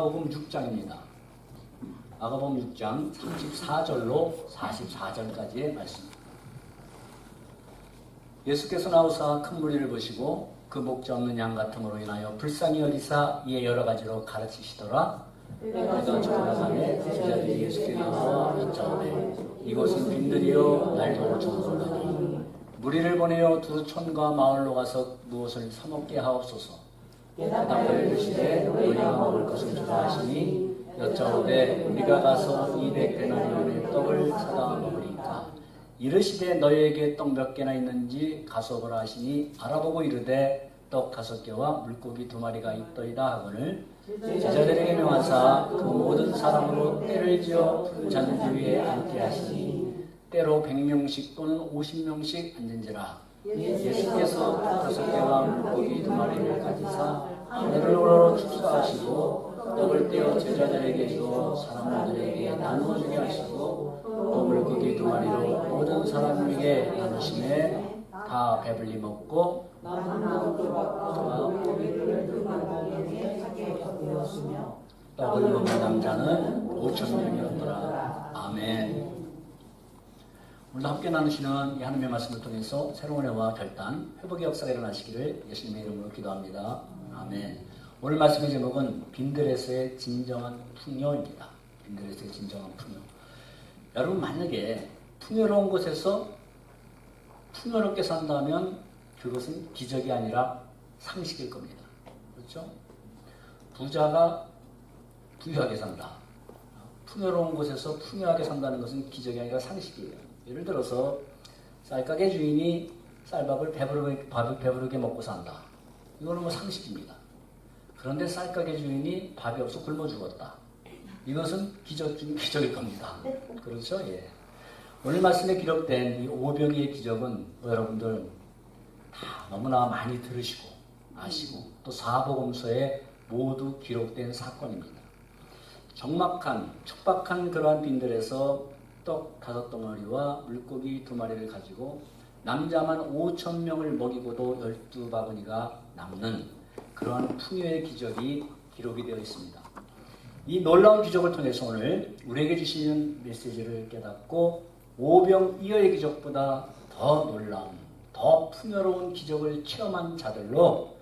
마가복음 6장입니다. 마가복음 6장 34절로 44절까지의 말씀. 예수께서 나오사 큰 무리를 보시고 그 목자 없는 양 같음으로 인하여 불쌍히 여기사 이에 여러 가지로 가르치시더라. 내가 전화간에 제자들이 예수께 나와 여짜오되 이곳은 빈들이요 날도 정솔하니 무리를 보내어 두 촌과 마을로 가서 무엇을 사먹게 하옵소서. 대답하여 이르시되 너희가 먹을 것을 주라 하시니 여짜오되 우리가 가서 200데나리온의 떡을 사다 먹으리까. 이르시되 너희에게 떡 몇 개나 있는지 가서 보라 하시니 알아보고 이르되 떡 5개와 물고기 2마리가 있더이다 하거늘 제자들에게 명하사 그 모든 사람으로 때를 지어 푸른 잔디 위에 앉게 하시니 때로 100명씩 또는 50명씩 앉은지라. 예수께서 5개와 물고기 2마리를 가지사 하늘을 우러러 축사하시고 떡을 떼어 제자들에게 주어 사람들에게 나누어 주게 하시고 또 물고기 2마리로 모든 사람에게 나누심에 다 배불리 먹고 떡을 먹은 남자는 5,000명이었더라. 아멘. 오늘 함께 나누시는 이 하나님의 말씀을 통해서 새로운 해와 결단, 회복의 역사가 일어나시기를 예수님의 이름으로 기도합니다. 아멘. 오늘 말씀의 제목은 빈들에서의 진정한 풍요입니다. 빈들에서의 진정한 풍요. 여러분, 만약에 풍요로운 곳에서 풍요롭게 산다면 그것은 기적이 아니라 상식일 겁니다. 그렇죠? 부자가 부유하게 산다. 풍요로운 곳에서 풍요하게 산다는 것은 기적이 아니라 상식이에요. 예를 들어서 쌀가게 주인이 쌀밥을 배부르게 먹고 산다. 이거는 뭐 상식입니다. 그런데 쌀가게 주인이 밥이 없어 굶어 죽었다. 이것은 기적일 겁니다. 그렇죠? 예. 오늘 말씀에 기록된 이 오병이의 기적은 여러분들 다 너무나 많이 들으시고 아시고 또 사복음서에 모두 기록된 사건입니다. 척박한 그러한 빈들에서 떡 5덩어리와 물고기 2마리를 가지고 남자만 5,000명을 먹이고도 12바구니가 남는 그러한 풍요의 기적이 기록이 되어 있습니다. 이 놀라운 기적을 통해서 오늘 우리에게 주시는 메시지를 깨닫고 오병이어의 기적보다 더 놀라운, 더 풍요로운 기적을 체험한 자들로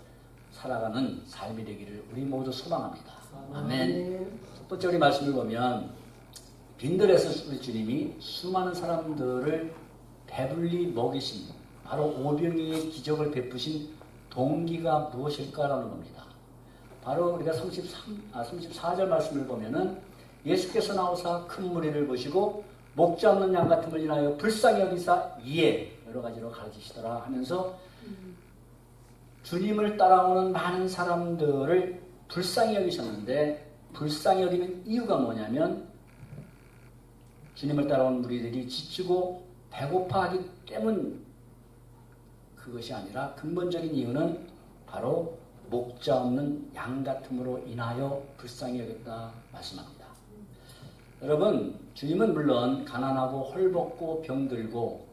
살아가는 삶이 되기를 우리 모두 소망합니다. 아멘. 첫 번째 우리 말씀을 보면 빈들에서 우리 주님이 수많은 사람들을 배불리 먹이신 바로 오병이의 기적을 베푸신 동기가 무엇일까라는 겁니다. 바로 우리가 34절 말씀을 보면은 예수께서 나오사 큰 무리를 보시고 목자 없는 양 같음을 인하여 불쌍히 여기사 이에 여러 가지로 가르치시더라 하면서 주님을 따라오는 많은 사람들을 불쌍히 여기셨는데 불쌍히 여기는 이유가 뭐냐면 주님을 따라오는 무리들이 지치고 배고파하기 때문 그것이 아니라 근본적인 이유는 바로 목자 없는 양 같음으로 인하여 불쌍히 여겼다 말씀합니다. 여러분, 주님은 물론 가난하고 헐벗고 병들고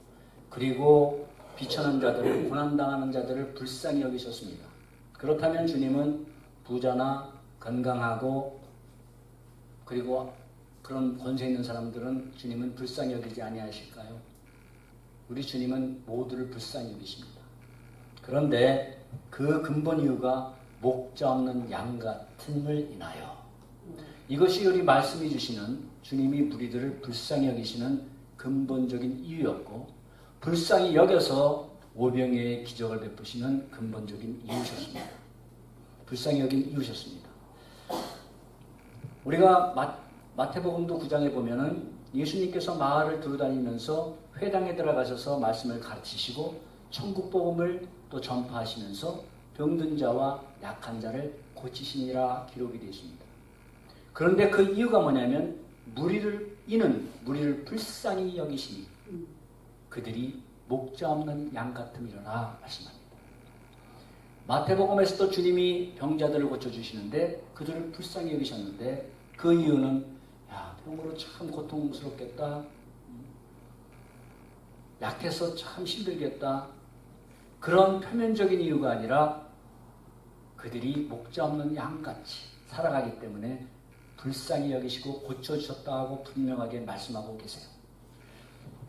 그리고 비천한 자들을 고난당하는 자들을 불쌍히 여기셨습니다. 그렇다면 주님은 부자나 건강하고 그리고 그런 권세 있는 사람들은 주님은 불쌍히 여기지 아니하실까요? 우리 주님은 모두를 불쌍히 여기십니다. 그런데 그 근본 이유가 목자 없는 양 같음을 인하여 이것이 우리 말씀이 주시는 주님이 무리들을 불쌍히 여기시는 근본적인 이유였고 불쌍히 여겨서 오병이어의 기적을 베푸시는 근본적인 이유셨습니다. 불쌍히 여긴 이유셨습니다. 우리가 마태복음도 9장에 보면은 예수님께서 마을을 두루다니면서 회당에 들어가셔서 말씀을 가르치시고 천국복음을 또 전파하시면서 병든 자와 약한 자를 고치시니라 기록이 되어 있습니다. 그런데 그 이유가 뭐냐면 무리를 불쌍히 여기시니 그들이 목자 없는 양 같음이로라 말씀합니다. 마태복음에서도 주님이 병자들을 고쳐주시는데 그들을 불쌍히 여기셨는데 그 이유는 병으로 참 고통스럽겠다. 약해서 참 힘들겠다. 그런 표면적인 이유가 아니라 그들이 목자 없는 양같이 살아가기 때문에 불쌍히 여기시고 고쳐주셨다 하고 분명하게 말씀하고 계세요.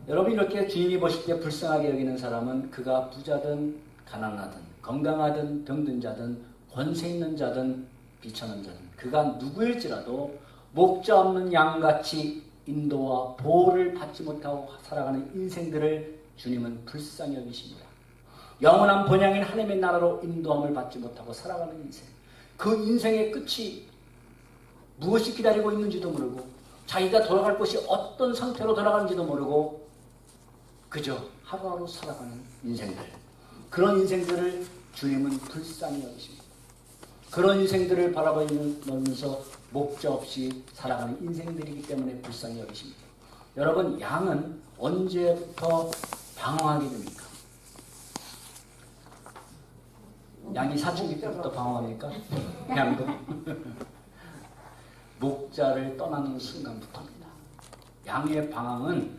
여러분, 이렇게 주님이 보실 때 불쌍하게 여기는 사람은 그가 부자든 가난하든 건강하든 병든 자든 권세 있는 자든 비천한 자든 그가 누구일지라도 목자 없는 양같이 인도와 보호를 받지 못하고 살아가는 인생들을 주님은 불쌍히 여기십니다. 영원한 본향인 하나님의 나라로 인도함을 받지 못하고 살아가는 인생, 그 인생의 끝이 무엇이 기다리고 있는지도 모르고 자기가 돌아갈 곳이 어떤 상태로 돌아가는지도 모르고 그저 하루하루 살아가는 인생들, 그런 인생들을 주님은 불쌍히 여기십니다. 그런 인생들을 바라보면서 목자 없이 살아가는 인생들이기 때문에 불쌍히 여기십니다. 여러분, 양은 언제부터 방황하게 됩니까? 양이 사춘기 때부터 방황합니까? 양도 목자를 떠나는 순간부터입니다. 양의 방황은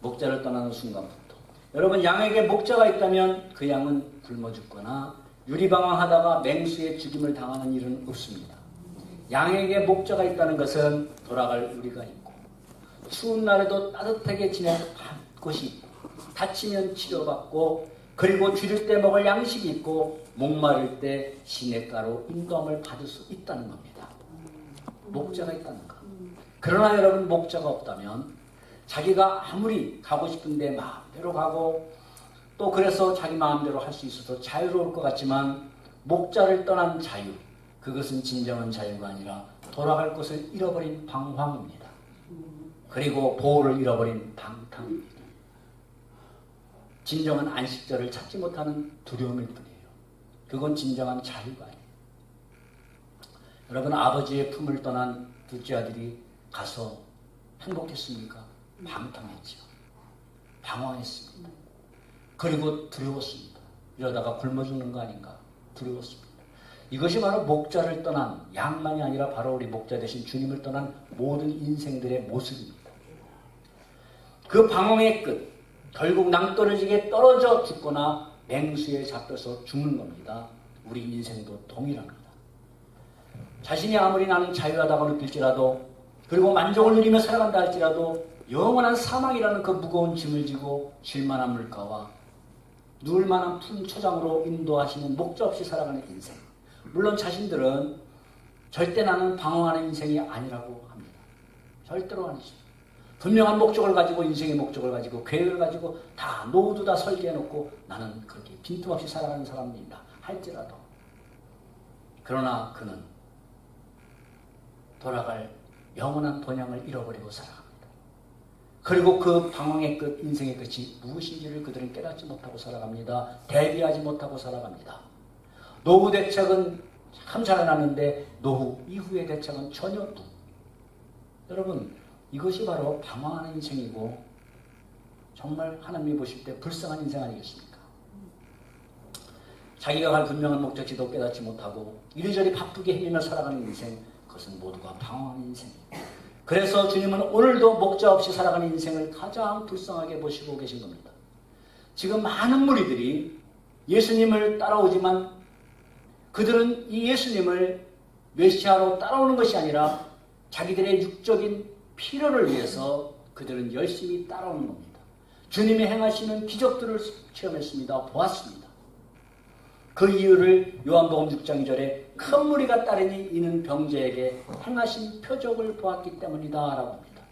목자를 떠나는 순간부터. 여러분, 양에게 목자가 있다면 그 양은 굶어 죽거나 유리방황하다가 맹수의 죽임을 당하는 일은 없습니다. 양에게 목자가 있다는 것은 돌아갈 우리가 있고 추운 날에도 따뜻하게 지낼 곳이 있고 다치면 치료받고 그리고 줄일 때 먹을 양식이 있고 목마를 때 시냇가로 인도함을 받을 수 있다는 겁니다. 목자가 있다는 것. 그러나 여러분, 목자가 없다면 자기가 아무리 가고 싶은데 마음대로 가고 또 그래서 자기 마음대로 할 수 있어서 자유로울 것 같지만 목자를 떠난 자유, 그것은 진정한 자유가 아니라 돌아갈 곳을 잃어버린 방황입니다. 그리고 보호를 잃어버린 방탕입니다. 진정한 안식처를 찾지 못하는 두려움일 뿐이에요. 그건 진정한 자유가 아니에요. 여러분, 아버지의 품을 떠난 둘째 아들이 가서 행복했습니까? 방탕했죠. 방황했습니다. 그리고 두려웠습니다. 이러다가 굶어 죽는 거 아닌가? 두려웠습니다. 이것이 바로 목자를 떠난 양만이 아니라 바로 우리 목자 대신 주님을 떠난 모든 인생들의 모습입니다. 그 방황의 끝, 결국 낭떠러지게 떨어져 죽거나 맹수에 잡혀서 죽는 겁니다. 우리 인생도 동일합니다. 자신이 아무리 나는 자유하다고 느낄지라도 그리고 만족을 누리며 살아간다 할지라도 영원한 사망이라는 그 무거운 짐을 지고 쉴만한 물가와 누울만한 푼 초장으로 인도하시는 목자 없이 살아가는 인생. 물론 자신들은 절대 나는 방황하는 인생이 아니라고 합니다. 절대로 아니죠. 분명한 목적을 가지고 인생의 목적을 가지고 계획을 가지고 다 모두 다 설계해놓고 나는 그렇게 빈틈없이 살아가는 사람입니다. 할지라도. 그러나 그는 돌아갈 영원한 본향을 잃어버리고 살아갑니다. 그리고 그 방황의 끝, 인생의 끝이 무엇인지를 그들은 깨닫지 못하고 살아갑니다. 대비하지 못하고 살아갑니다. 노후 대책은 참 잘해놨는데 노후 이후의 대책은 전혀 없고. 여러분, 이것이 바로 방황하는 인생이고 정말 하나님이 보실 때 불쌍한 인생 아니겠습니까? 자기가 갈 분명한 목적지도 깨닫지 못하고 이리저리 바쁘게 헤매며 살아가는 인생, 그것은 모두가 방황하는 인생입니다. 그래서 주님은 오늘도 목자 없이 살아가는 인생을 가장 불쌍하게 보시고 계신 겁니다. 지금 많은 무리들이 예수님을 따라오지만 그들은 이 예수님을 메시아로 따라오는 것이 아니라 자기들의 육적인 필요를 위해서 그들은 열심히 따라오는 겁니다. 주님이 행하시는 기적들을 체험했습니다. 보았습니다. 그 이유를 요한복음 6장 2절에 큰 무리가 따르니 이는 병자에게 행하신 표적을 보았기 때문이다 라고 합니다.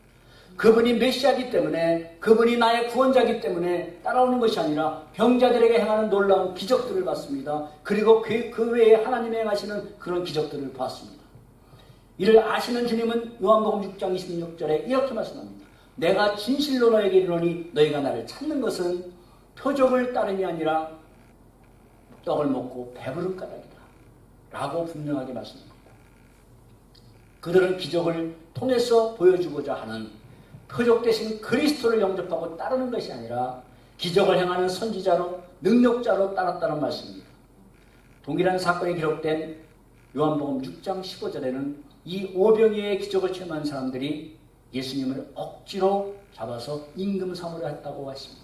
그분이 메시아이기 때문에, 그분이 나의 구원자이기 때문에 따라오는 것이 아니라 병자들에게 행하는 놀라운 기적들을 봤습니다. 그리고 그 외에 하나님이 행하시는 그런 기적들을 봤습니다. 이를 아시는 주님은 요한복음 6장 26절에 이렇게 말씀합니다. 내가 진실로 너에게 이르노니 너희가 나를 찾는 것은 표적을 따름이 아니라 떡을 먹고 배부른 까닭이다 라고 분명하게 말씀합니다. 그들은 기적을 통해서 보여주고자 하는 표적 대신 그리스도를 영접하고 따르는 것이 아니라 기적을 행하는 선지자로 능력자로 따랐다는 말씀입니다. 동일한 사건이 기록된 요한복음 6장 15절에는 이 오병이어의 기적을 체험한 사람들이 예수님을 억지로 잡아서 임금 삼으려 했다고 했습니다.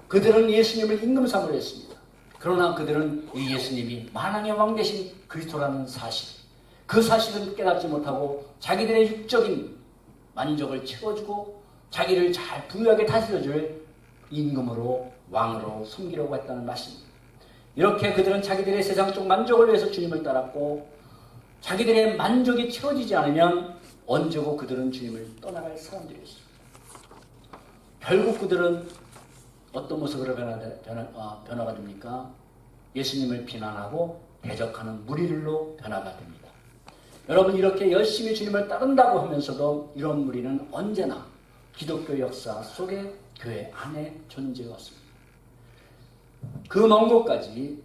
그들은 예수님을 임금 삼으려 했습니다. 그러나 그들은 이 예수님이 만왕의 왕 대신 그리스도라는 사실, 그 사실은 깨닫지 못하고 자기들의 육적인 만족을 채워주고 자기를 잘 부유하게 다스려줄 임금으로 왕으로 섬기려고 했다는 말씀입니다. 이렇게 그들은 자기들의 세상적 만족을 위해서 주님을 따랐고 자기들의 만족이 채워지지 않으면 언제고 그들은 주님을 떠나갈 사람들이었습니다. 결국 그들은 어떤 모습으로 변화가 됩니까? 예수님을 비난하고 대적하는 무리들로 변화가 됩니다. 여러분, 이렇게 열심히 주님을 따른다고 하면서도 이런 무리는 언제나 기독교 역사 속에 교회 안에 존재해왔습니다. 그 먼 곳까지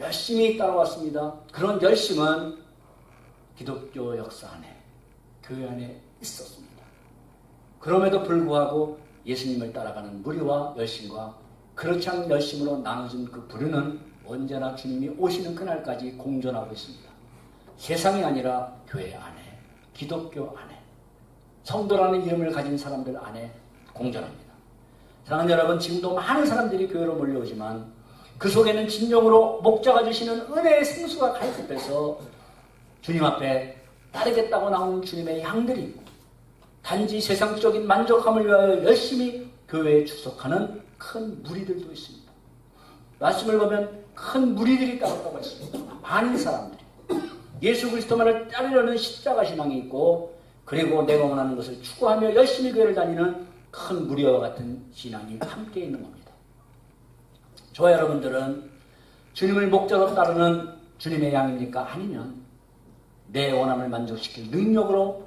열심히 따라왔습니다. 그런 열심은 기독교 역사 안에, 교회 안에 있었습니다. 그럼에도 불구하고 예수님을 따라가는 무리와 열심과 그렇지 않은 열심으로 나눠진 그 부류는 언제나 주님이 오시는 그날까지 공존하고 있습니다. 세상이 아니라 교회 안에, 기독교 안에, 성도라는 이름을 가진 사람들 안에 공존합니다. 사랑하는 여러분, 지금도 많은 사람들이 교회로 몰려오지만 그 속에는 진정으로 목자가 주시는 은혜의 생수가 갈급해서 주님 앞에 따르겠다고 나오는 주님의 양들이 있고 단지 세상적인 만족함을 위하여 열심히 교회에 출석하는 큰 무리들도 있습니다. 말씀을 보면 큰 무리들이 따랐다고 했습니다. 많은 사람들이 예수 그리스도만을 따르려는 십자가 신앙이 있고 그리고 내가 원하는 것을 추구하며 열심히 교회를 다니는 큰 무리와 같은 신앙이 함께 있는 겁니다. 저와 여러분들은 주님을 목자로 따르는 주님의 양입니까? 아니면 내 원함을 만족시킬 능력으로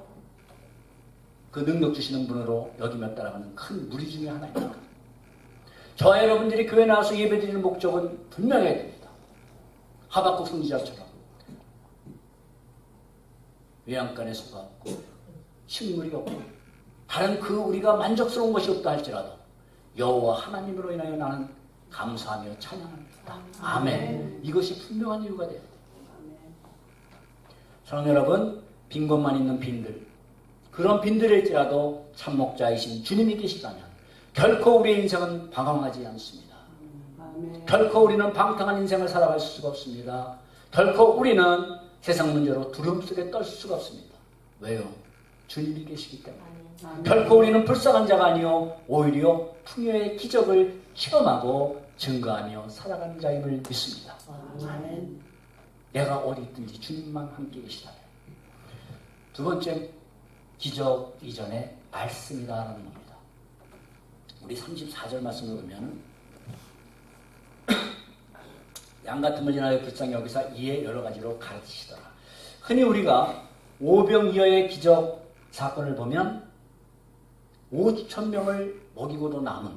그 능력 주시는 분으로 여기며 따라가는 큰 무리 중에 하나입니다. 저와 여러분들이 교회 나와서 예배드리는 목적은 분명해야 됩니다. 하박국 선지자처럼 외양간에 소가 없고 식물이 없고 다른 그 우리가 만족스러운 것이 없다 할지라도 여호와 하나님으로 인하여 나는 감사하며 찬양합니다. 아멘. 이것이 분명한 이유가 돼요. 사랑하는 여러분, 빈 것만 있는 빈들, 그런 빈들일지라도 참목자이신 주님이 계시다면 결코 우리의 인생은 방황하지 않습니다. 결코 우리는 방탕한 인생을 살아갈 수가 없습니다. 결코 우리는 세상 문제로 두려움 속에 떨 수가 없습니다. 왜요? 주님이 계시기 때문에. 결코 우리는 불쌍한 자가 아니요 오히려 풍요의 기적을 체험하고 증거하며 살아가는 자임을 믿습니다. 아멘. 내가 어디 있든지 주님만 함께 계시다면. 두 번째, 기적 이전에 말씀이라는 겁니다. 우리 34절 말씀을 보면 양 같은 분이 나의 불쌍히 여기서 이에 여러 가지로 가르치시더라. 흔히 우리가 오병이어의 기적 사건을 보면 5,000명을 먹이고도 남은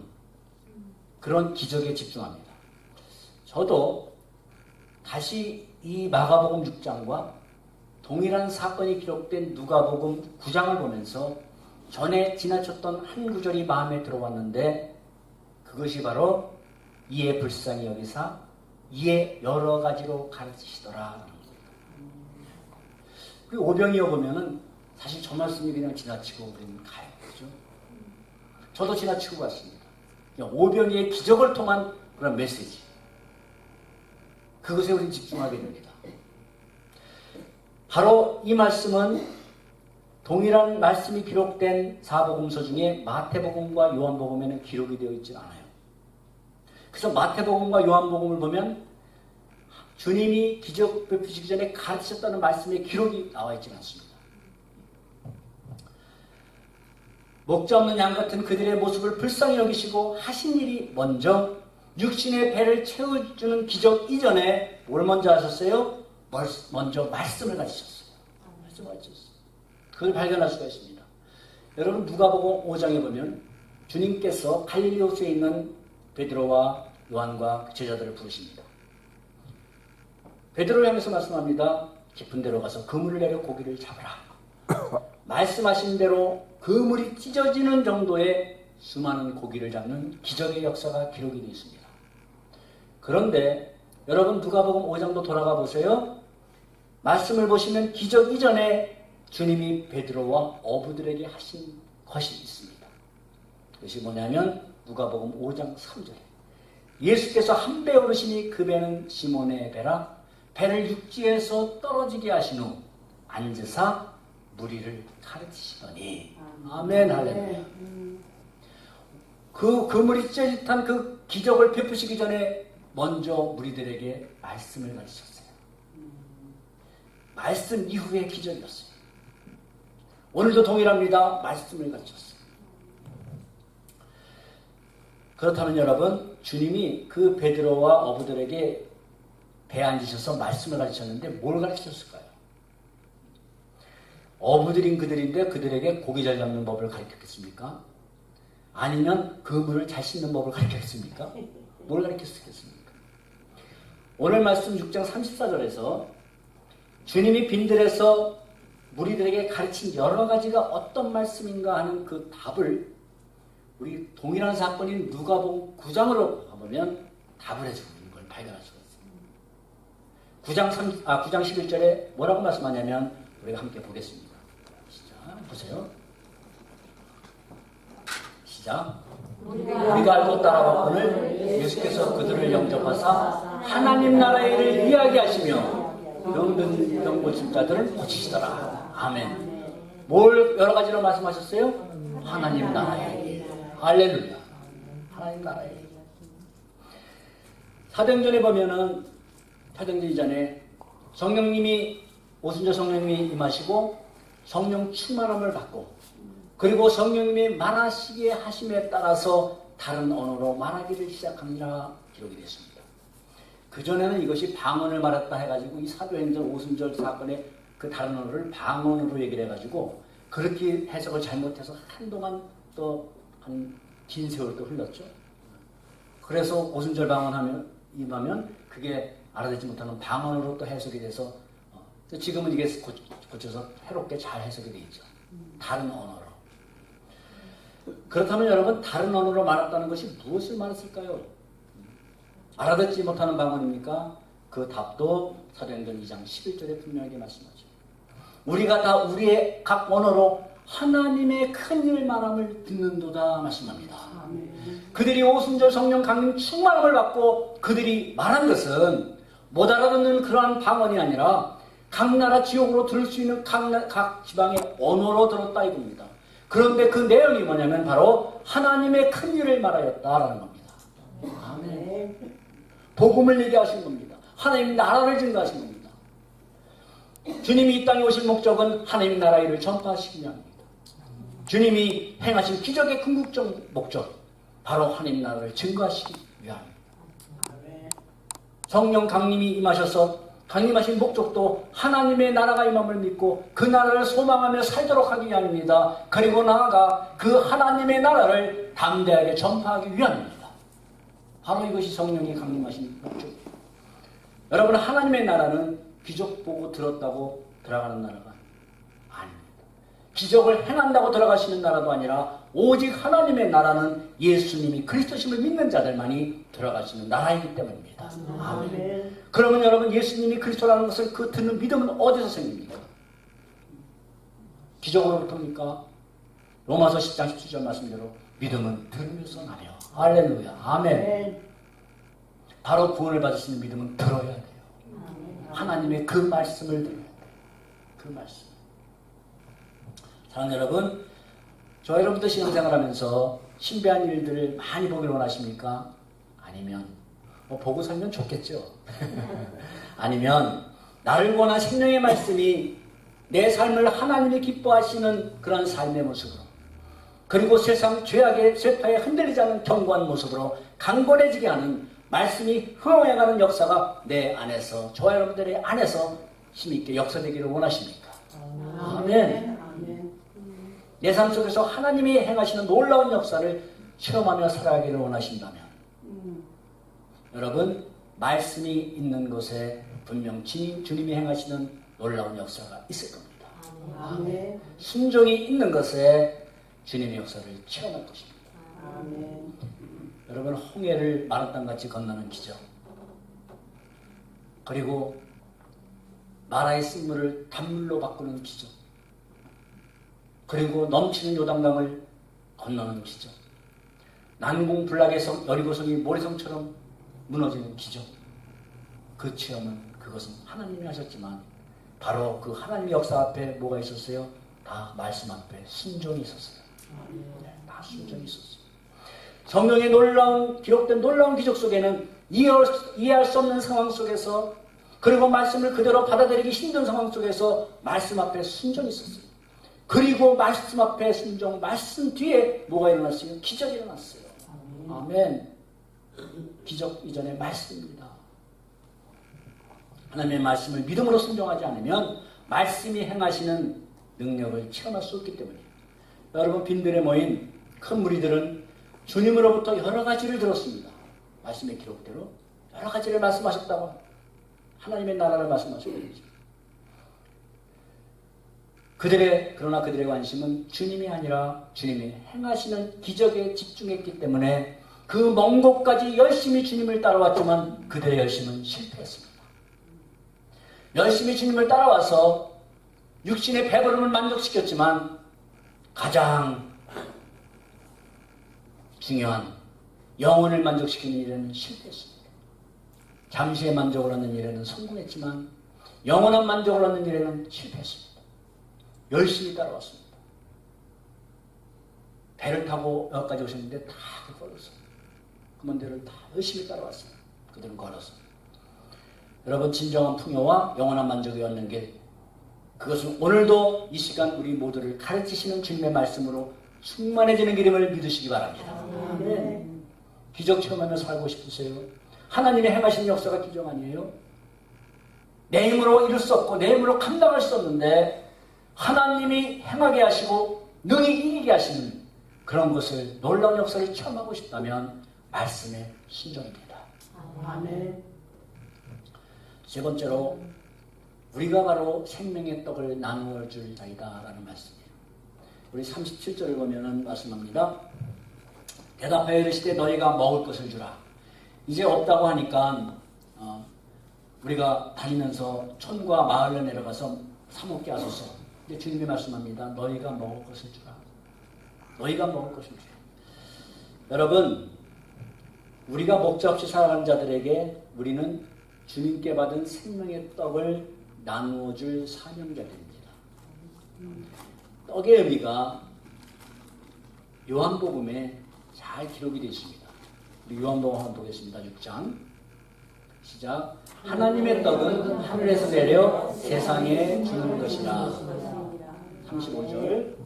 그런 기적에 집중합니다. 저도 다시 이 마가복음 6장과 동일한 사건이 기록된 누가복음 9장을 보면서 전에 지나쳤던 한 구절이 마음에 들어왔는데 그것이 바로 이에 불쌍히 여기사 이에 여러 가지로 가르치시더라. 그리고 오병이어 보면은 사실 저 말씀이 그냥 지나치고 우리는 가요. 그죠? 저도 지나치고 갔습니다. 오병이의 기적을 통한 그런 메시지. 그것에 우리는 집중하게 됩니다. 바로 이 말씀은 동일한 말씀이 기록된 사복음서 중에 마태복음과 요한복음에는 기록이 되어 있지 않아요. 그래서 마태복음과 요한복음을 보면 주님이 기적 베푸시기 전에 가르치셨다는 말씀의 기록이 나와 있지 않습니다. 목자 없는 양 같은 그들의 모습을 불쌍히 여기시고 하신 일이 먼저 육신의 배를 채워주는 기적 이전에 뭘 먼저 하셨어요? 먼저 말씀을 가르치셨어요. 말씀을 가르치셨어요. 그걸 발견할 수가 있습니다. 여러분 누가복음 5장에 보면 주님께서 갈릴리 호수에 있는 베드로와 요한과 제자들을 부르십니다. 베드로를 향해서 말씀합니다. 깊은 데로 가서 그물을 내려 고기를 잡으라. 말씀하신 대로 그물이 찢어지는 정도의 수많은 고기를 잡는 기적의 역사가 기록이 되어 있습니다. 그런데 여러분 누가복음 5장도 돌아가 보세요. 말씀을 보시면 기적 이전에 주님이 베드로와 어부들에게 하신 것이 있습니다. 그것이 뭐냐면 누가복음 5장 3절에 예수께서 한 배 오르시니 그 배는 시몬의 배라 배를 육지에서 떨어지게 하신 후 앉으사 무리를 가르치시더니. 아멘, 할렐루야. 그 그물이 찢어짓한 그 기적을 베푸시기 전에 먼저 무리들에게 말씀을 가르치셨어요. 말씀 이후의 기적이었어요. 오늘도 동일합니다. 말씀을 가르쳤어요. 그렇다면 여러분, 주님이 그 베드로와 어부들에게 배에 앉으셔서 말씀을 가르치셨는데 뭘 가르치셨을까요? 어부들인 그들인데 그들에게 고기 잘 잡는 법을 가르쳤겠습니까? 아니면 그물을 잘 씻는 법을 가르쳤습니까? 뭘 가르쳤겠습니까? 오늘 말씀 6장 34절에서 주님이 빈들에서 무리들에게 가르친 여러 가지가 어떤 말씀인가 하는 그 답을 우리 동일한 사건인 누가복음 9장으로 가보면 답을 해주고 있는 걸 발견할 수가 있습니다. 9장 11절에 뭐라고 말씀하냐면 우리가 함께 보겠습니다. 시작, 보세요. 시작. 우리가 알고 따라갔거늘 예수께서 그들을 영접하사 하나님 나라의 일을 이야기하시며 병든 고친 자들을 고치시더라. 아멘. 뭘 여러 가지로 말씀하셨어요? 하나님 나라의 일. 할렐루야. 하나님 나라의 일. 사도행전에 보면은 사도행전 이전에 성령님이 오순절 성령님이 임하시고 성령 충만함을 받고 그리고 성령님이 말하시게 하심에 따라서 다른 언어로 말하기를 시작하니라 기록이 됐습니다. 그전에는 이것이 방언을 말했다 해가지고 이 사도행전 오순절 사건의 그 다른 언어를 방언으로 얘기를 해가지고 그렇게 해석을 잘못해서 한동안 또 한 긴 세월 또 흘렀죠. 그래서 오순절 방언하면 임하면 그게 알아듣지 못하는 방언으로 또 해석이 돼서 지금은 이게 고쳐서 해롭게 잘 해석이 되어 있죠. 다른 언어로. 그렇다면 여러분, 다른 언어로 말했다는 것이 무엇을 말했을까요? 알아듣지 못하는 방언입니까? 그 답도 사도행전 2장 11절에 분명하게 말씀하죠. 우리가 다 우리의 각 언어로 하나님의 큰일 말함을 듣는도다 말씀합니다. 그들이 오순절 성령 강림 충만함을 받고 그들이 말한 것은 못 알아듣는 그러한 방언이 아니라 각 나라 지역으로 들을 수 있는 각 지방의 언어로 들었다 이겁니다. 그런데 그 내용이 뭐냐면 바로 하나님의 큰일을 말하였다라는 겁니다. 아멘. 복음을 얘기하신 겁니다. 하나님 나라를 증거하신 겁니다. 주님이 이 땅에 오신 목적은 하나님 나라 일을 전파하시기 위함입니다. 주님이 행하신 기적의 궁극적 목적 바로 하나님 나라를 증거하시기 위함입니다. 성령 강림이 임하셔서 강림하신 목적도 하나님의 나라가 임함을 믿고 그 나라를 소망하며 살도록 하기 위함입니다. 그리고 나아가 그 하나님의 나라를 담대하게 전파하기 위함입니다. 바로 이것이 성령이 강림하신 목적입니다. 여러분, 하나님의 나라는 기적 보고 들었다고 들어가는 나라가 아닙니다. 기적을 행한다고 들어가시는 나라도 아니라 오직 하나님의 나라는 예수님이 그리스도심을 믿는 자들만이 들어가시는 나라이기 때문입니다. 아멘. 그러면 여러분, 예수님이 그리스도라는 것을 그 듣는 믿음은 어디서 생깁니까? 기적으로부터입니까? 로마서 10장 17절 말씀대로 믿음은 들으면서 나며. 할렐루야. 아멘. 바로 구원을 받을 수 있는 믿음은 들어야 돼요. 하나님의 그 말씀을 들어야 돼요. 그 말씀. 사랑하는 여러분, 저 여러분도 신앙생활 하면서 신비한 일들을 많이 보길 원하십니까? 아니면 보고 살면 좋겠죠. 아니면 나를 원한 생명의 말씀이 내 삶을 하나님이 기뻐하시는 그런 삶의 모습으로, 그리고 세상 죄악의 쇠파에 흔들리지 않는 견고한 모습으로 강건해지게 하는 말씀이 흥황해가는 역사가 내 안에서, 저와 여러분들의 안에서 힘있게 역사되기를 원하십니까? 아멘. 내 삶 속에서 하나님이 행하시는 놀라운 역사를 체험하며 살아가기를 원하신다면 여러분, 말씀이 있는 곳에 분명 주님이 행하시는 놀라운 역사가 있을 겁니다. 아멘. 순종이 있는 것에 주님의 역사를 체험할 것입니다. 아멘. 여러분, 홍해를 마른 땅같이 건너는 기적, 그리고 마라의 쓴물을 단물로 바꾸는 기적, 그리고 넘치는 요단강을 건너는 기적, 난공불락의 여리고성이 모래성처럼 무너지는 기적, 그 체험은 그것 그것은 하나님이 하셨지만 바로 그 하나님의 역사 앞에 뭐가 있었어요? 다 말씀 앞에 순종이 있었어요. 네, 다 순종이 있었어요. 성경에 기록된 놀라운 기적 속에는 이해할 수 없는 상황 속에서, 그리고 말씀을 그대로 받아들이기 힘든 상황 속에서 말씀 앞에 순종이 있었어요. 그리고 말씀 앞에 순종, 말씀 뒤에 뭐가 일어났어요? 기적이 일어났어요. 아멘. 기적 이전에 말씀입니다. 하나님의 말씀을 믿음으로 순종하지 않으면 말씀이 행하시는 능력을 체험할 수 없기 때문이에요. 여러분, 빈들에 모인 큰 무리들은 주님으로부터 여러 가지를 들었습니다. 말씀의 기록대로 여러 가지를 말씀하셨다고, 하나님의 나라를 말씀하시고 있죠. 그러나 그들의 관심은 주님이 아니라 주님이 행하시는 기적에 집중했기 때문에 그 먼 곳까지 열심히 주님을 따라왔지만 그들의 열심은 실패했습니다. 열심히 주님을 따라와서 육신의 배부름을 만족시켰지만 가장 중요한 영혼을 만족시키는 일에는 실패했습니다. 잠시의 만족을 얻는 일에는 성공했지만 영원한 만족을 얻는 일에는 실패했습니다. 열심히 따라왔습니다. 배를 타고 여기까지 오셨는데 다 걸어서 그 먼 데를 다 열심히 따라왔어요. 그들은 걸어서. 여러분, 진정한 풍요와 영원한 만족이 얻는 길, 그것은 오늘도 이 시간 우리 모두를 가르치시는 주님의 말씀으로 충만해지는 길임을 믿으시기 바랍니다. 네. 기적 체험하며 살고 싶으세요? 하나님의 행하신 역사가 기적 아니에요? 내 힘으로 이룰 수 없고 내 힘으로 감당할 수 없는데 하나님이 행하게 하시고 능히 이기게 하시는 그런 것을, 놀라운 역사를 체험하고 싶다면 말씀에 순종입니다. 아멘. 세 번째로, 우리가 바로 생명의 떡을 나누어 줄 자이다라는 말씀이에요. 우리 37절을 보면은 말씀합니다. 대답하여 이르시되 너희가 먹을 것을 주라. 이제 없다고 하니까 우리가 다니면서 촌과 마을에 내려가서 사 먹게 하소서. 근데 주님이 말씀합니다. 너희가 먹을 것을 주라. 너희가 먹을 것을 주라. 여러분, 우리가 목자 없이 살아가는 자들에게 우리는 주님께 받은 생명의 떡을 나누어 줄 사명자들입니다. 떡의 의미가 요한복음에 잘 기록이 되어 있습니다. 우리 요한복음 한번 보겠습니다. 6장 시작. 하나님의 떡은 하늘에서 내려 세상에 주는 것이라. 35절.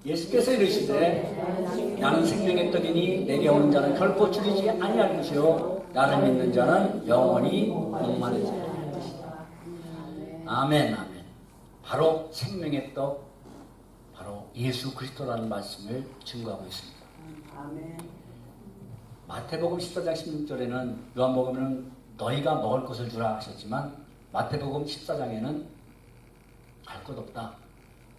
예수께서 이르시되 나는 생명의 떡이니 내게 오는 자는 결코 줄이지 아니할 것이요 나를 믿는 자는 영원히 목마르지 아니할 것이다. 아멘, 아멘. 바로 생명의 떡, 바로 예수 그리스도라는 말씀을 증거하고 있습니다. 아멘. 마태복음 14장 16절에는, 요한복음은 너희가 먹을 것을 주라 하셨지만 마태복음 14장에는 갈 것 없다.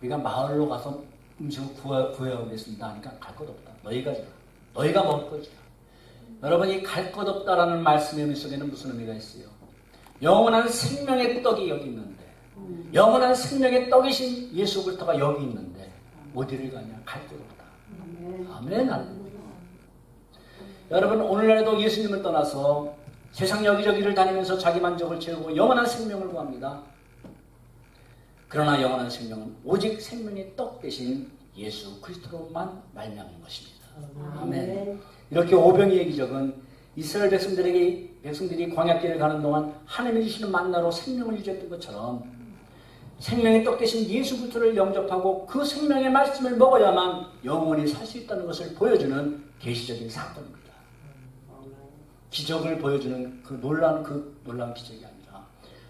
우리가 마을로 가서 음식을 구해오겠습니다 하니까 갈 것 없다. 너희가 주라. 너희가 먹을 것 주라. 여러분이 갈 것 없다라는 말씀의 의미 속에는 무슨 의미가 있어요? 영원한 생명의 떡이 여기 있는데, 영원한 생명의 떡이신 예수 그리스도가 여기 있는데 어디를 가냐? 갈 것 없다. 아멘. 아멘. 여러분, 오늘날에도 예수님을 떠나서 세상 여기저기를 다니면서 자기 만족을 채우고 영원한 생명을 구합니다. 그러나 영원한 생명은 오직 생명의 떡 대신 예수 그리스도로만 말미암은 것입니다. 아멘. 이렇게 오병이의 기적은 이스라엘 백성들이 광야길을 가는 동안 하나님이 주시는 만나로 생명을 유지했던 것처럼 생명의 떡 대신 예수 그리스도를 영접하고 그 생명의 말씀을 먹어야만 영원히 살 수 있다는 것을 보여주는 계시적인 사건입니다. 기적을 보여주는 그 놀라운 기적이 아니라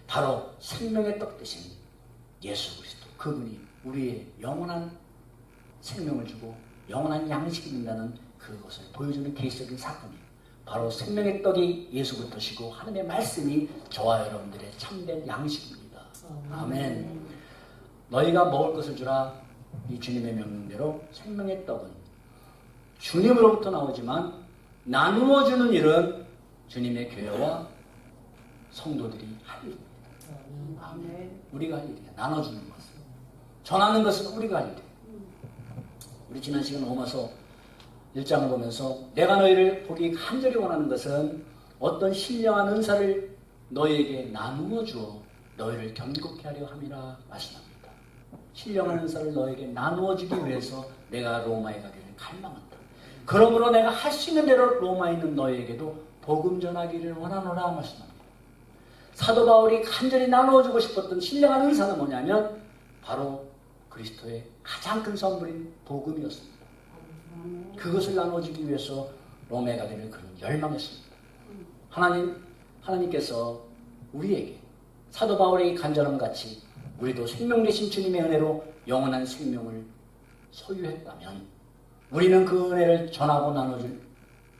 바로 생명의 떡 대신 예수 그리스도, 그분이 우리의 영원한 생명을 주고 영원한 양식이 된다는 그것을 보여주는 계시적인 사건이 바로 생명의 떡이 예수 그리스도시고 하나님의 말씀이 저와 여러분들의 참된 양식입니다. 아멘. 너희가 먹을 것을 주라. 이 주님의 명령대로 생명의 떡은 주님으로부터 나오지만 나누어 주는 일은 주님의 교회와 성도들이 할 일입니다. 아멘. 우리가 할 일이야. 나눠주는 것은. 전하는 것은 우리가 할 일이에요. 우리 지난 시간 로마서 1장을 보면서 내가 너희를 보기 간절히 원하는 것은 어떤 신령한 은사를 너희에게 나누어 주어 너희를 견고케 하려 함이라 말씀합니다. 신령한 은사를 너희에게 나누어 주기 위해서 내가 로마에 가기를 갈망한다. 그러므로 내가 할 수 있는 대로 로마에 있는 너희에게도 복음 전하기를 원하노라 말씀합니다. 사도 바울이 간절히 나누어주고 싶었던 신령한 은사는 뭐냐면 바로 그리스도의 가장 큰 선물인 복음이었습니다. 그것을 나눠주기 위해서 로마에 가기를 그는 열망했습니다. 하나님께서 우리에게 사도 바울의 간절함 같이 우리도 생명 되신 주님의 은혜로 영원한 생명을 소유했다면 우리는 그 은혜를 전하고 나눠줄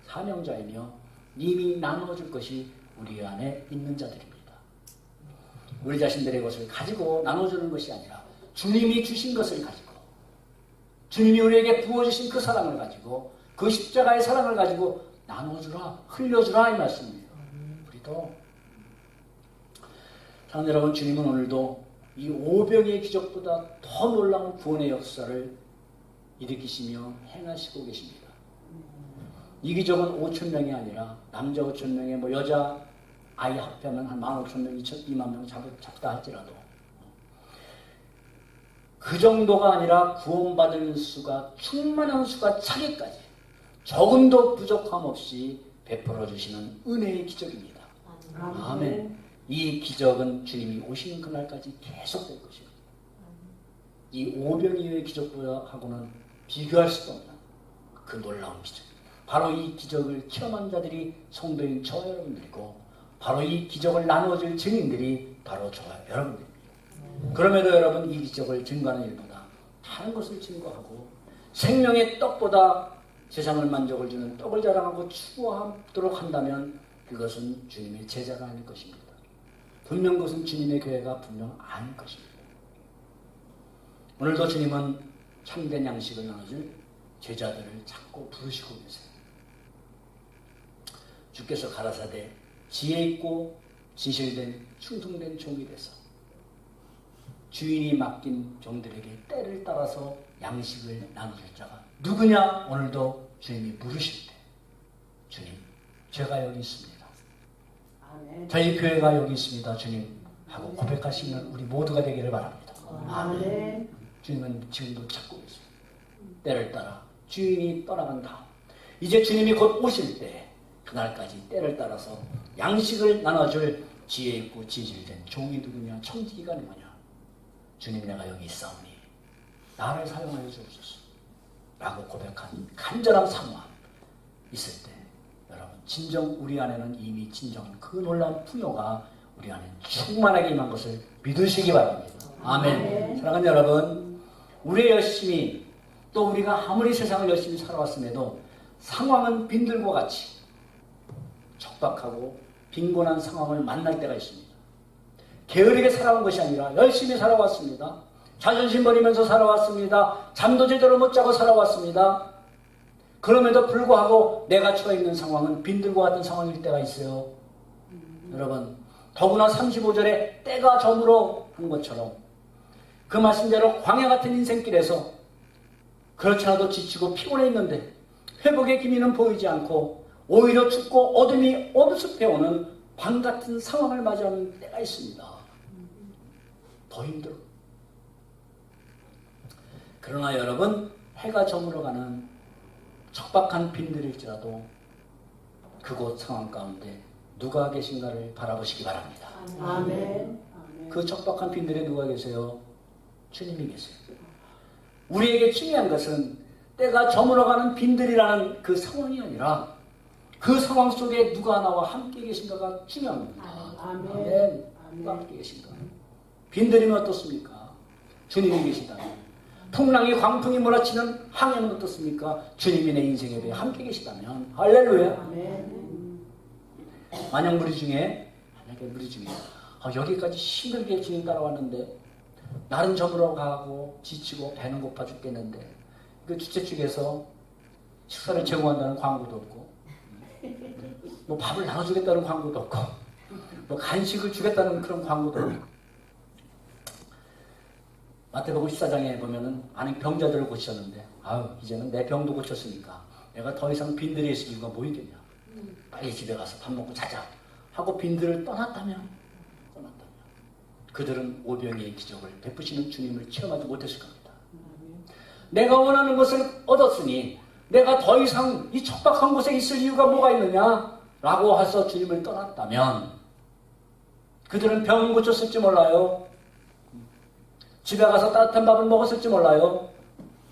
사명자이며 이미 나눠줄 것이 우리 안에 있는 자들입니다. 우리 자신들의 것을 가지고 나눠주는 것이 아니라 주님이 주신 것을 가지고 주님이 우리에게 부어주신 그 사랑을 가지고 그 십자가의 사랑을 가지고 나눠주라, 흘려주라 이 말씀입니다. 우리도 사랑하는 여러분, 주님은 오늘도 이 오병의 기적보다 더 놀라운 구원의 역사를 일으키시며 행하시고 계십니다. 이 기적은 5,000명이 아니라 남자 5,000명에 여자 아이 합하면 한 15,000명, 2만 명 잡다 할지라도 그 정도가 아니라 구원받을 수가 충만한 수가 차기까지 조금도 부족함 없이 베풀어 주시는 은혜의 기적입니다. 아멘. 이 기적은 주님이 오시는 그날까지 계속될 것입니다. 이 오병이어의 기적하고는 비교할 수도 없는 그 놀라운 기적. 바로 이 기적을 체험한 자들이 성도인 저와 여러분들이고 바로 이 기적을 나누어줄 증인들이 바로 저와 여러분들입니다. 그럼에도 여러분, 이 기적을 증거하는 일보다 다른 것을 증거하고 생명의 떡보다 세상을 만족을 주는 떡을 자랑하고 추구하도록 한다면 그것은 주님의 제자가 아닐 것입니다. 분명 그것은 주님의 교회가 분명 아닐 것입니다. 오늘도 주님은 참된 양식을 나눠줄 제자들을 찾고 부르시고 계세요. 주께서 가라사대 지혜 있고 진실된 충성된 종이 돼서 주인이 맡긴 종들에게 때를 따라서 양식을 나눠줄 자가 누구냐? 오늘도 주님이 부르실 때 주님, 제가 여기 있습니다. 아멘. 저희 교회가 여기 있습니다. 주님 하고 고백하시는 우리 모두가 되기를 바랍니다. 아멘. 아멘. 주님은 지금도 찾고 계세요. 때를 따라 주인이 떠나간다. 이제 주님이 곧 오실 때 그날까지 때를 따라서 양식을 나눠줄 지혜 있고 진실된 종이 누구냐? 청지기가 누구냐? 주님, 내가 여기 있사오니 나를 사용하여 주옵소서 라고 고백한 간절한 사모함 있을 때 여러분, 진정 우리 안에는 이미 진정한 그 놀라운 풍요가 우리 안에 충만하게 임한 것을 믿으시기 바랍니다. 아멘. 사랑하는 여러분, 우리의 열심히 또 우리가 아무리 세상을 열심히 살아왔음에도 상황은 빈들과 같이 척박하고 빈곤한 상황을 만날 때가 있습니다. 게으르게 살아온 것이 아니라 열심히 살아왔습니다. 자존심 버리면서 살아왔습니다. 잠도 제대로 못 자고 살아왔습니다. 그럼에도 불구하고 내가 처해 있는 상황은 빈들과 같은 상황일 때가 있어요. 여러분, 더구나 35절에 때가 저물어 한 것처럼 그 말씀대로 광야 같은 인생길에서 그렇지 않아도 지치고 피곤해 있는데 회복의 기미는 보이지 않고 오히려 춥고 어둠이 엄습해오는 밤 같은 상황을 맞이하는 때가 있습니다. 더 힘들어. 그러나 여러분, 해가 저물어가는 척박한 빈들일지라도 그곳 상황 가운데 누가 계신가를 바라보시기 바랍니다. 아멘. 그 척박한 빈들에 누가 계세요? 주님이 계세요. 우리에게 중요한 것은 때가 저물어가는 빈들이라는 그 상황이 아니라 그 상황 속에 누가 나와 함께 계신가가 중요합니다. 아멘. 누가 함께 계신가? 빈들이면 어떻습니까? 주님이 계시다면. 풍랑이 광풍이 몰아치는 항해는 어떻습니까? 주님이 내 인생에 대해 함께 계시다면. 할렐루야. 아멘. 만약에 우리 중에 여기까지 힘들게 주님 따라왔는데 날은 저물어 가고 지치고 배는 고파 죽겠는데 그 주최 측에서 식사를 제공한다는 광고도 없고 뭐 밥을 나눠주겠다는 광고도 없고 뭐 간식을 주겠다는 그런 광고도 없고 마태복음 14장에 보면은 아는 병자들을 고치셨는데 아유 이제는 내 병도 고쳤으니까 내가 더 이상 빈들에 있을 이유가 뭐 있겠냐. 빨리 집에 가서 밥 먹고 자자 하고 빈들을 떠났다면 그들은 오병이의 기적을 베푸시는 주님을 체험하지 못했을 겁니다. 내가 원하는 것을 얻었으니 내가 더 이상 이 척박한 곳에 있을 이유가 뭐가 있느냐 라고 해서 주님을 떠났다면 그들은 병을 고쳤을지 몰라요. 집에 가서 따뜻한 밥을 먹었을지 몰라요.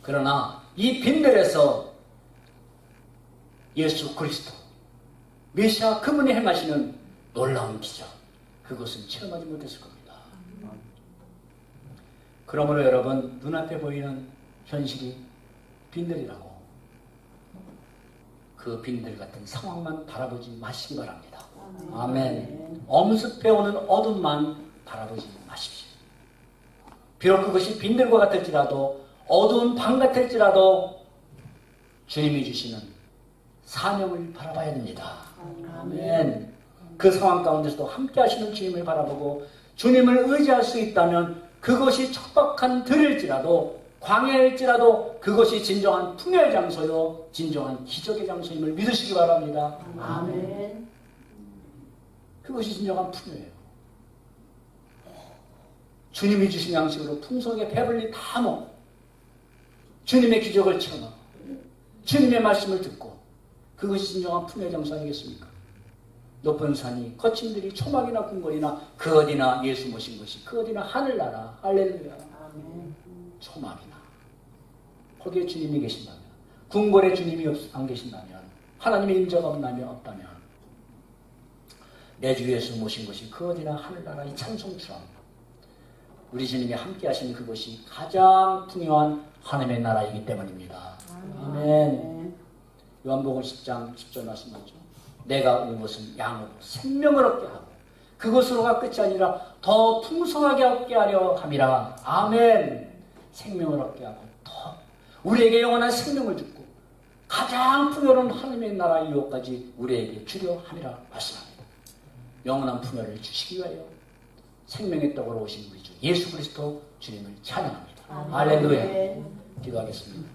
그러나 이 빈들에서 예수 그리스도 메시아 그분이 행하시는 놀라운 기적, 그것은 체험하지 못했을 겁니다. 그러므로 여러분, 눈앞에 보이는 현실이 빈들이라고 그 빈들 같은 상황만 바라보지 마시기 바랍니다. 아멘. 엄습해 오는 어둠만 바라보지 마십시오. 비록 그것이 빈들과 같을지라도, 어두운 방 같을지라도 주님이 주시는 사명을 바라봐야 됩니다. 아멘. 그 상황 가운데서도 함께 하시는 주님을 바라보고 주님을 의지할 수 있다면 그것이 척박한 들일지라도, 광야일지라도 그것이 진정한 풍요의 장소요, 진정한 기적의 장소임을 믿으시기 바랍니다. 아멘. 그것이 진정한 풍요예요. 주님이 주신 양식으로 풍성하게 배불리 다 먹고 주님의 기적을 체험하고 주님의 말씀을 듣고, 그것이 진정한 풍요의 장소 아니겠습니까? 높은 산이, 거친들이 초막이나 궁궐이나 그 어디나 예수 모신 것이 그 어디나 하늘나라. 할렐루야. 아멘. 초막이나 거기에 주님이 계신다면, 궁궐에 주님이 안 계신다면, 하나님의 인자가 없다면 내 주 예수 모신 것이 그 어디나 하늘나라 이 찬송처럼 우리 주님이 함께 하시는 그것이 가장 풍요한 하나님의 나라이기 때문입니다. 아멘. 요한복음 10장 10절 말씀하죠. 내가 온 것은 양으로 생명을 얻게 하고 그것으로가 끝이 아니라 더 풍성하게 얻게 하려 함이라. 아멘. 생명을 얻게 하고 더 우리에게 영원한 생명을 주고 가장 풍요로운 하나님의 나라의 유혹까지 우리에게 주려 함이라 말씀합니다. 영원한 풍요를 주시기 위하여 생명의 떡으로 오신 우리 주 예수 그리스도 주님을 찬양합니다. 할렐루야. 기도하겠습니다.